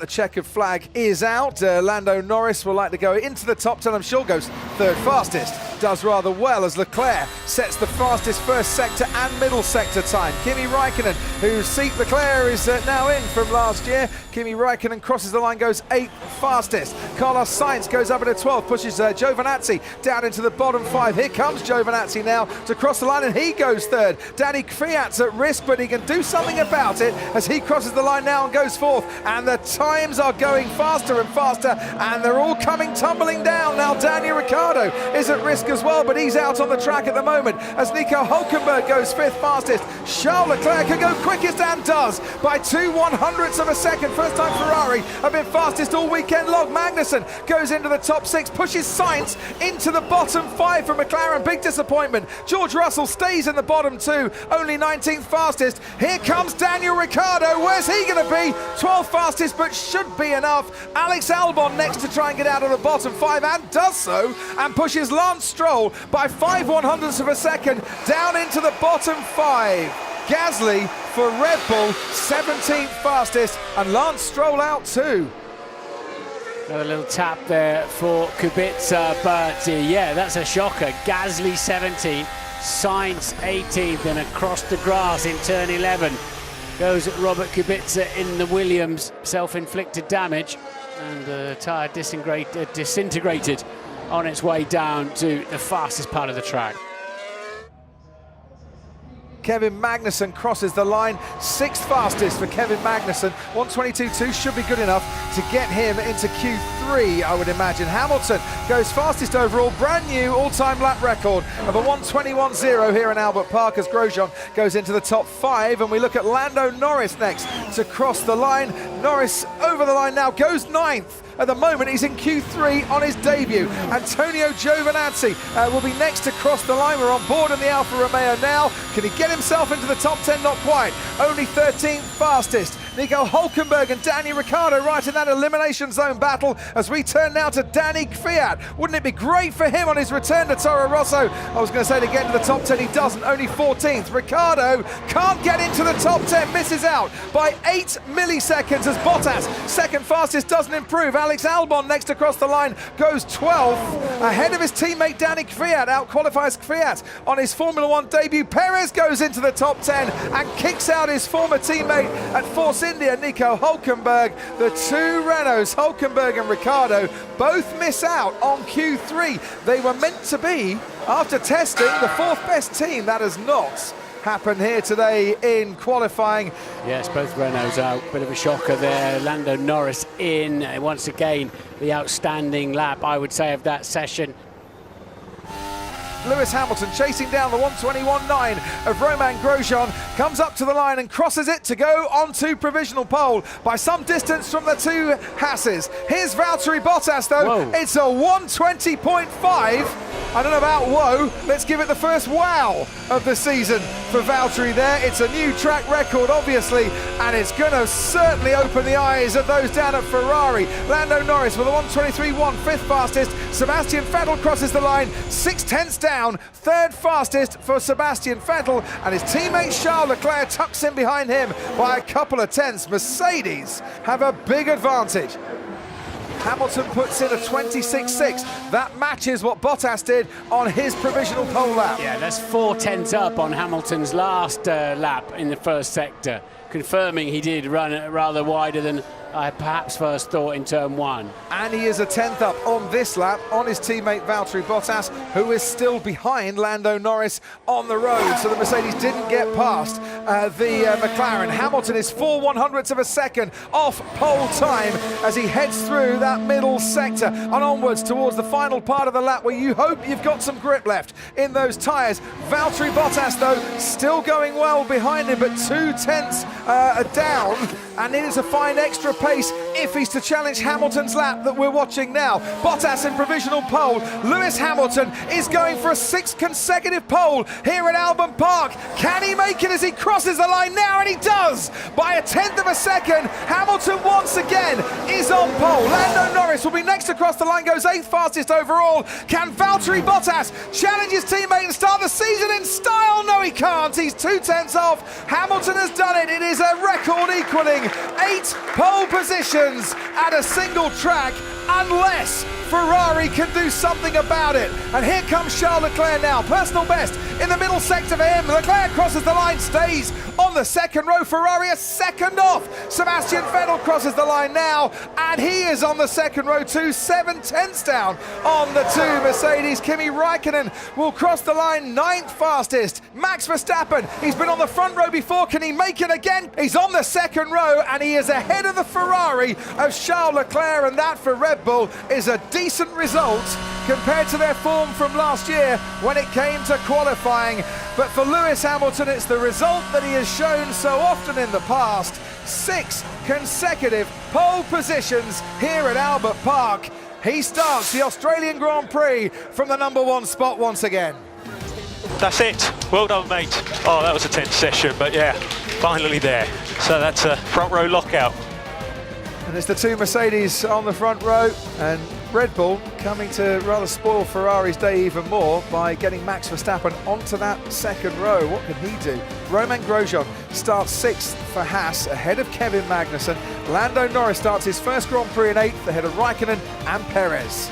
the checkered flag is out. Lando Norris will like to go into the top 10. I'm sure goes third fastest. Does rather well as Leclerc sets the fastest first sector and middle sector time. Kimi Räikkönen, whose seat Leclerc is now in from last year. Kimi Räikkönen crosses the line, goes 8th fastest. Carlos Sainz goes up into 12th, pushes Giovinazzi down into the bottom 5. Here comes Giovinazzi now to cross the line, and he goes 3rd. Danny Kvyat's at risk, but he can do something about it as he crosses the line now and goes 4th. And the times are going faster and faster, and they're all coming tumbling down. Now Daniel Ricciardo is at risk as well, but he's out on the track at the moment as Nico Hülkenberg goes 5th fastest. Charles Leclerc can go quickest and does by 2/100ths of a second. First time Ferrari have been fastest all weekend long. Magnussen goes into the top 6, pushes Sainz into the bottom 5 for McLaren. Big disappointment. George Russell stays in the bottom 2, only 19th fastest. Here comes Daniel Ricciardo. Where's he going to be? 12th fastest, but should be enough. Alex Albon next to try and get out of the bottom 5, and does so, and pushes Lance Stroll by 5/100ths of a second down into the bottom 5. Gasly for Red Bull, 17th fastest, and Lance Stroll out too. Another little tap there for Kubica, but yeah, that's a shocker. Gasly 17th, Sainz 18th, and across the grass in turn 11 goes Robert Kubica in the Williams. Self-inflicted damage, and the tyre disintegrated on its way down to the fastest part of the track. Kevin Magnussen crosses the line, 6th fastest for Kevin Magnussen. 1:22.2 should be good enough to get him into Q3, I would imagine. Hamilton goes fastest overall, brand new all-time lap record of a 1:21.0 here in Albert Park as Grosjean goes into the top 5. And we look at Lando Norris next to cross the line. Norris over the line now, goes 9th. At the moment, he's in Q3 on his debut. Antonio Giovinazzi will be next to cross the line. We're on board in the Alfa Romeo now. Can he get himself into the top 10? Not quite. Only 13th fastest. Nico Hülkenberg and Danny Ricciardo right in that elimination zone battle as we turn now to Danny Kvyat. Wouldn't it be great for him on his return to Toro Rosso? I was going to say to get into the top 10, he doesn't, only 14th. Ricciardo can't get into the top 10, misses out by 8 milliseconds as Bottas, 2nd fastest, doesn't improve. Alex Albon next across the line goes 12th, ahead of his teammate Danny Kvyat, out-qualifies Kvyat on his Formula 1 debut. Perez goes into the top 10 and kicks out his former teammate at Force India, Nico Hülkenberg. The two Renaults, Hülkenberg and Ricciardo, both miss out on Q3. They were meant to be, after testing, the 4th best team. That has not happened here today in qualifying. Yes, both Renaults out. Bit of a shocker there. Lando Norris in. Once again, the outstanding lap, I would say, of that session. Lewis Hamilton chasing down the 1:21.9 of Romain Grosjean, comes up to the line and crosses it to go onto provisional pole by some distance from the two Hasses. Here's Valtteri Bottas though. Whoa. It's a 1:20.5. I don't know about whoa, let's give it the first wow of the season for Valtteri there. It's a new track record obviously, and it's going to certainly open the eyes of those down at Ferrari. Lando Norris with a 1:23.1, 5th fastest. Sebastian Vettel crosses the line, 6/10 down, 3rd fastest for Sebastian Vettel, and his teammate Charles Leclerc tucks in behind him by a couple of tenths. Mercedes have a big advantage. Hamilton puts in a 26.6. That matches what Bottas did on his provisional pole lap. Yeah, that's 4/10 up on Hamilton's last lap in the first sector, confirming he did run rather wider than I perhaps first thought in turn 1. And he is a 10th up on this lap on his teammate Valtteri Bottas, who is still behind Lando Norris on the road. So the Mercedes didn't get past the McLaren. Hamilton is 4/100ths of a second off pole time as he heads through that middle sector and onwards towards the final part of the lap where you hope you've got some grip left in those tyres. Valtteri Bottas, though, still going well behind him, but 2/10 down, and it is a fine extra pace if he's to challenge Hamilton's lap that we're watching now. Bottas in provisional pole. Lewis Hamilton is going for a 6th consecutive pole here at Albert Park. Can he make it as he crosses the line now? And he does by a 10th of a second. Hamilton once again is on pole. Lando Norris will be next across the line, goes 8th fastest overall. Can Valtteri Bottas challenge his teammate and start the season in style? No, he can't. He's 2/10 off. Hamilton has done it. It is a record equaling 8 pole positions happens at a single track unless Ferrari can do something about it. And here comes Charles Leclerc now, personal best in the middle sector for him. Leclerc crosses the line, stays on the second row. Ferrari a second off. Sebastian Vettel crosses the line now, and he is on the second row too, 7/10 down on the two Mercedes. Kimi Räikkönen will cross the line, 9th fastest. Max Verstappen, he's been on the front row before, can he make it again? He's on the second row, and he is ahead of the Ferrari of Charles Leclerc, and that for Red Bull is a decent result compared to their form from last year when it came to qualifying. But for Lewis Hamilton, it's the result that he has shown so often in the past. 6 consecutive pole positions here at Albert Park. He starts the Australian Grand Prix from the #1 spot once again. That's it. Well done, mate. Oh, that was a tense session, but yeah, finally there. So that's a front row lockout. And it's the two Mercedes on the front row, and Red Bull coming to rather spoil Ferrari's day even more by getting Max Verstappen onto that second row. What can he do? Romain Grosjean starts 6th for Haas, ahead of Kevin Magnussen. Lando Norris starts his first Grand Prix in 8th, ahead of Räikkönen and Perez.